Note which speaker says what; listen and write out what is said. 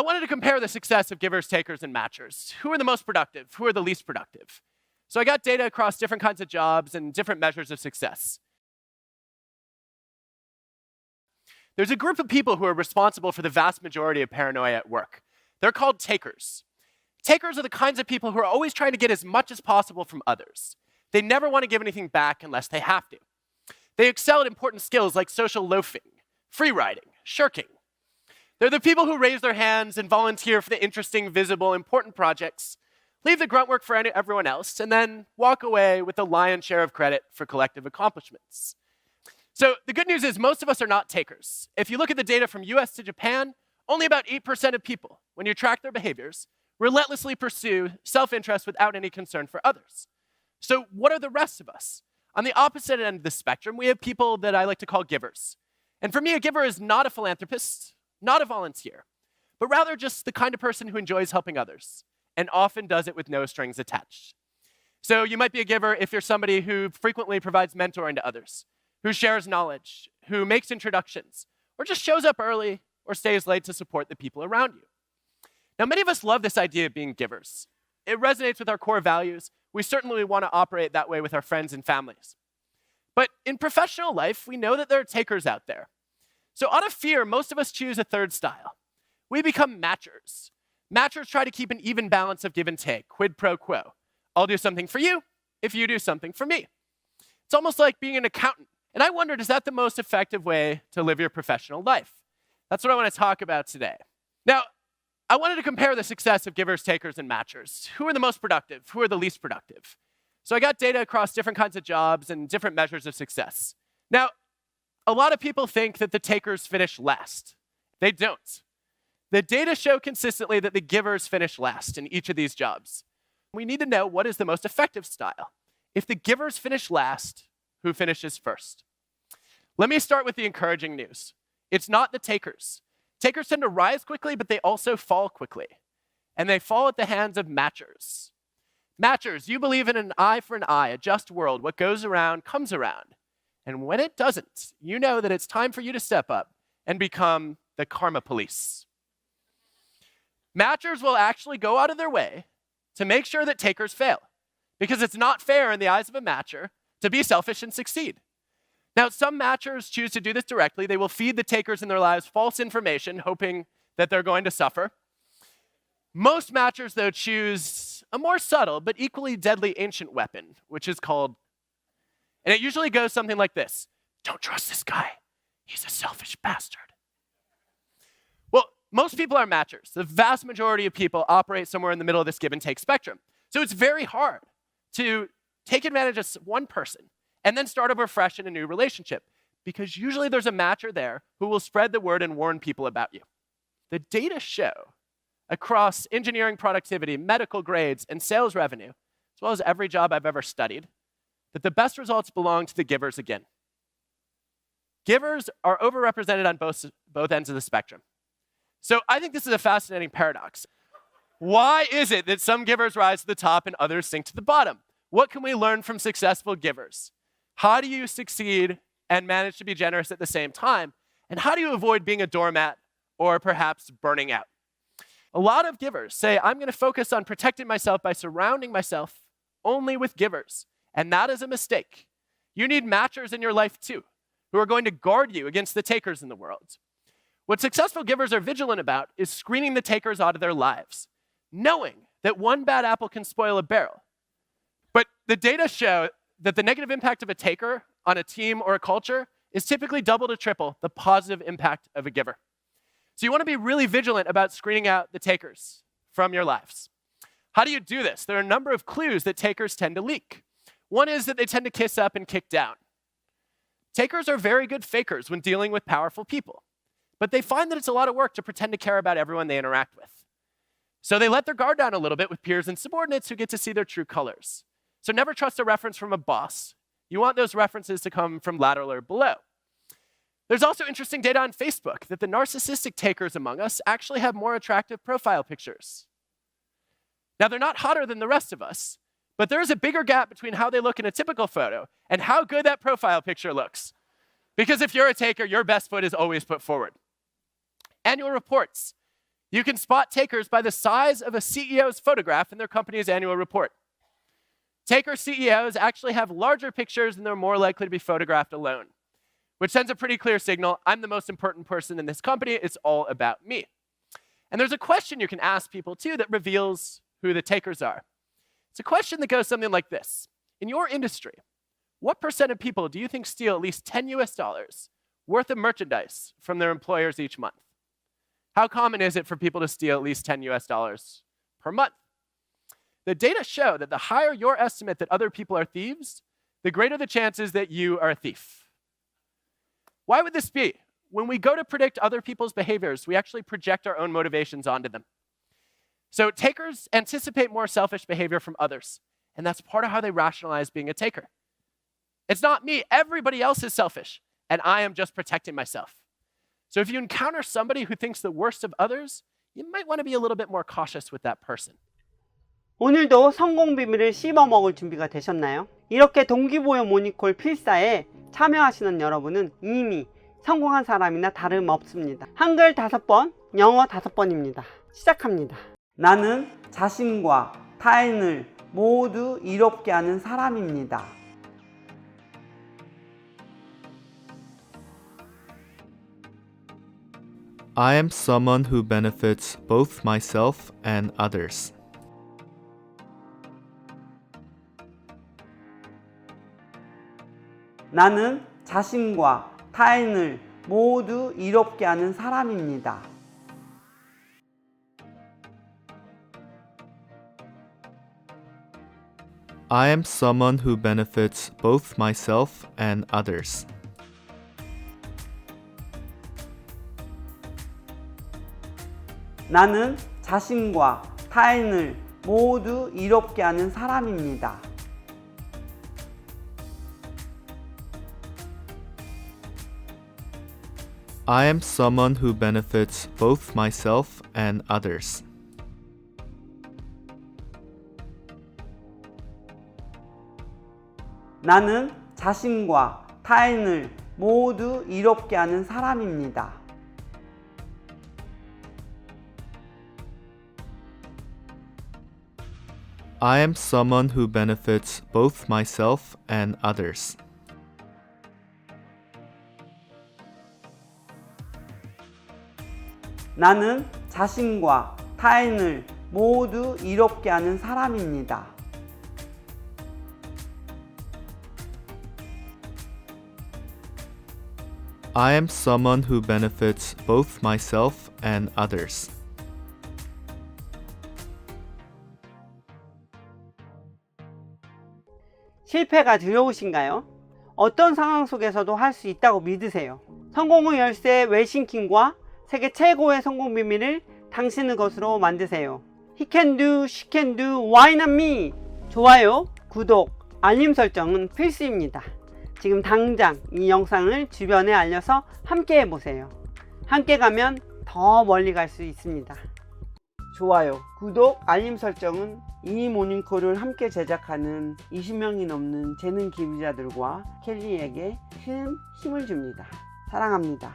Speaker 1: I wanted to compare the success of givers, takers, and matchers. Who are the most productive? Who are the least productive? So I got data across different kinds of jobs and different measures of success. There's a group of people who are responsible for the vast majority of paranoia at work. They're called takers. Takers are the kinds of people who are always trying to get as much as possible from others. They never want to give anything back unless they have to. They excel at important skills like social loafing, free riding, shirking. They're the people who raise their hands and volunteer for the interesting, visible, important projects, leave the grunt work for everyone else, and then walk away with the lion's share of credit for collective accomplishments. So the good news is most of us are not takers. If you look at the data from US to Japan, only about 8% of people, when you track their behaviors, relentlessly pursue self-interest without any concern for others. So what are the rest of us? On the opposite end of the spectrum, we have people that I like to call givers. And for me, a giver is not a philanthropist, not a volunteer, but rather just the kind of person who enjoys helping others and often does it with no strings attached. So you might be a giver if you're somebody who frequently provides mentoring to others, who shares knowledge, who makes introductions, or just shows up early or stays late to support the people around you. Now, many of us love this idea of being givers. It resonates with our core values. We certainly want to operate that way with our friends and families. But in professional life, we know that there are takers out there. So out of fear, most of us choose a third style. We become matchers. Matchers try to keep an even balance of give and take, quid pro quo. I'll do something for you if you do something for me. It's almost like being an accountant. And I wondered, is that the most effective way to live your professional life? That's what I want to talk about today. Now, I wanted to compare the success of givers, takers, and matchers. Who are the most productive? Who are the least productive? So I got data across different kinds of jobs and different measures of success. Now, a lot of people think that the takers finish last. They don't. The data show consistently that the givers finish last in each of these jobs. We need to know what is the most effective style. If the givers finish last, who finishes first? Let me start with the encouraging news. It's not the takers. Takers tend to rise quickly, but they also fall quickly. And they fall at the hands of matchers. Matchers, you believe in an eye for an eye, a just world. What goes around comes around. And when it doesn't, you know that it's time for you to step up and become the karma police. Matchers will actually go out of their way to make sure that takers fail, because it's not fair in the eyes of a matcher to be selfish and succeed. Now, some matchers choose to do this directly. They will feed the takers in their lives false information, hoping that they're going to suffer. Most matchers, though, choose a more subtle but equally deadly ancient weapon, which is called, and it usually goes something like this: don't trust this guy. He's a selfish bastard. Well, most people are matchers. The vast majority of people operate somewhere in the middle of this give and take spectrum. So it's very hard to take advantage of one person and then start over fresh in a new relationship, because usually there's a matcher there who will spread the word and warn people about you. The data show across engineering productivity, medical grades, and sales revenue, as well as every job I've ever studied, that the best results belong to the givers again. Givers are overrepresented on both ends of the spectrum. So I think this is a fascinating paradox. Why is it that some givers rise to the top and others sink to the bottom? What can we learn from successful givers? How do you succeed and manage to be generous at the same time? And how do you avoid being a doormat or perhaps burning out? A lot of givers say, I'm going to focus on protecting myself by surrounding myself only with givers. And that is a mistake. You need matchers in your life too, who are going to guard you against the takers in the world. What successful givers are vigilant about is screening the takers out of their lives, knowing that one bad apple can spoil a barrel. But the data show that the negative impact of a taker on a team or a culture is typically double to triple the positive impact of a giver. So you want to be really vigilant about screening out the takers from your lives. How do you do this? There are a number of clues that takers tend to leak. One is that they tend to kiss up and kick down. Takers are very good fakers when dealing with powerful people, but they find that it's a lot of work to pretend to care about everyone they interact with. So they let their guard down a little bit with peers and subordinates who get to see their true colors. So never trust a reference from a boss. You want those references to come from lateral or below. There's also interesting data on Facebook that the narcissistic takers among us actually have more attractive profile pictures. Now, they're not hotter than the rest of us, but there is a bigger gap between how they look in a typical photo and how good that profile picture looks. Because if you're a taker, your best foot is always put forward. Annual reports. You can spot takers by the size of a CEO's photograph in their company's annual report. Taker CEOs actually have larger pictures and they're more likely to be photographed alone, which sends a pretty clear signal: I'm the most important person in this company, it's all about me. And there's a question you can ask people too that reveals who the takers are. It's a question that goes something like this. In your industry, what % of people do you think steal at least $10 worth of merchandise from their employers each month? How common is it for people to steal at least $10 per month? The data show that the higher your estimate that other people are thieves, the greater the chances that you are a thief. Why would this be? When we go to predict other people's behaviors, we actually project our own motivations onto them. So takers anticipate more selfish behavior from others, and that's part of how they rationalize being a taker. It's not me, everybody else is selfish, and I am just protecting myself. So if you encounter somebody who thinks the worst of others, you might want to be a little bit more cautious with that person.
Speaker 2: 오늘도 성공 비밀을 씹어먹을 준비가 되셨나요? 이렇게 동기부여 모닝콜 필사에 참여하시는 여러분은 이미 성공한 사람이나 다름없습니다. 한글 5번, 영어 5번입니다. 시작합니다. 나는 자신과 타인을 모두 이롭게 하는 사람입니다.
Speaker 3: I am someone who benefits both myself and others.
Speaker 2: 나는 자신과 타인을 모두 이롭게 하는 사람입니다.
Speaker 3: I am someone who benefits both myself and others.
Speaker 2: 나는 자신과 타인을 모두 이롭게 하는 사람입니다.
Speaker 3: I am someone who benefits both myself and others.
Speaker 2: 나는 자신과 타인을 모두 이롭게 하는 사람입니다.
Speaker 3: I am someone who benefits both myself and others.
Speaker 2: 나는 자신과 타인을 모두 이롭게 하는 사람입니다.
Speaker 3: I am someone who benefits both myself and others.
Speaker 2: 실패가 두려우신가요? 어떤 상황 속에서도 할 수 있다고 믿으세요. 성공의 열쇠 웰싱킹과 세계 최고의 성공 비밀을 당신의 것으로 만드세요. He can do, she can do, why not me? 좋아요, 구독, 알림 설정은 필수입니다. 지금 당장 이 영상을 주변에 알려서 함께 해보세요. 함께 가면 더 멀리 갈 수 있습니다. 좋아요, 구독, 알림 설정은 이 모닝콜을 함께 제작하는 20명이 넘는 재능 기부자들과 켈리에게 큰 힘을 줍니다. 사랑합니다.